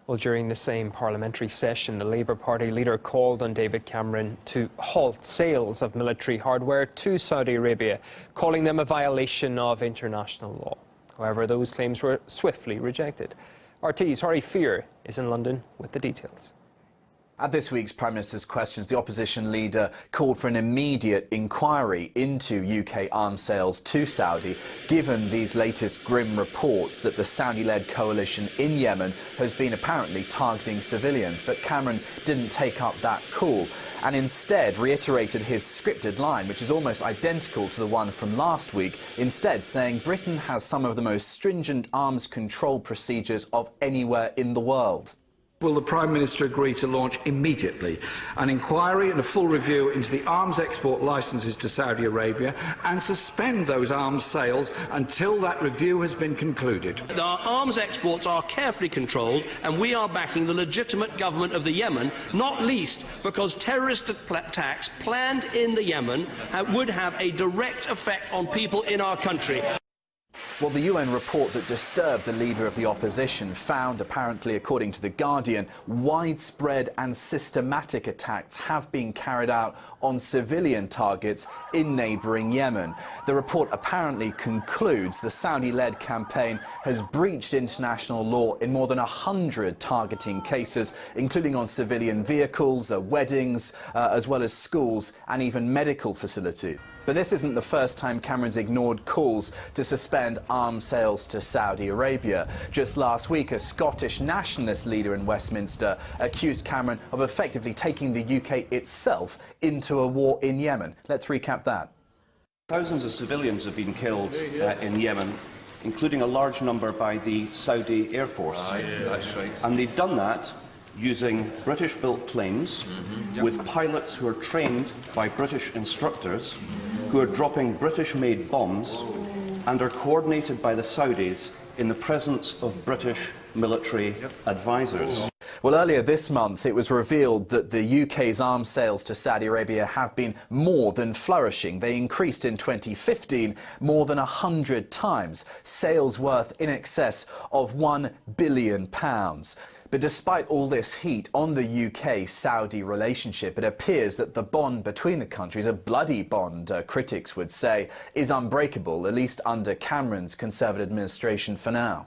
Well, during the same parliamentary session, the Labour Party leader called on David Cameron to halt sales of military hardware to Saudi Arabia, calling them a violation of international law. However, those claims were swiftly rejected. RT's Harry Fear is in London with the details. At this week's Prime Minister's Questions, the opposition leader called for an immediate inquiry into UK arms sales to Saudi, given these latest grim reports that the Saudi-led coalition in Yemen has been apparently targeting civilians. But Cameron didn't take up that call and instead reiterated his scripted line, which is almost identical to the one from last week, instead saying Britain has some of the most stringent arms control procedures of anywhere in the world. Will the Prime Minister agree to launch immediately an inquiry and a full review into the arms export licences to Saudi Arabia and suspend those arms sales until that review has been concluded? Our arms exports are carefully controlled, and we are backing the legitimate government of the Yemen, not least because terrorist attacks planned in the Yemen would have a direct effect on people in our country. Well, the UN report that disturbed the leader of the opposition found, apparently according to The Guardian, widespread and systematic attacks have been carried out on civilian targets in neighbouring Yemen. The report apparently concludes the Saudi-led campaign has breached international law in more than 100 targeting cases, including on civilian vehicles, weddings, as well as schools and even medical facilities. But this isn't the first time Cameron's ignored calls to suspend arms sales to Saudi Arabia. Just last week, a Scottish nationalist leader in Westminster accused Cameron of effectively taking the UK itself into a war in Yemen. Let's recap that. Thousands of civilians have been killed in Yemen, including a large number by the Saudi Air Force. That's right. And they've done that using British-built planes with pilots who are trained by British instructors, who are dropping British-made bombs and are coordinated by the Saudis in the presence of British military advisors. Well, earlier this month, it was revealed that the UK's arms sales to Saudi Arabia have been more than flourishing. They increased in 2015 more than 100 times, sales worth in excess of £1 billion. But despite all this heat on the UK-Saudi relationship, it appears that the bond between the countries, a bloody bond, critics would say, is unbreakable, at least under Cameron's Conservative administration for now.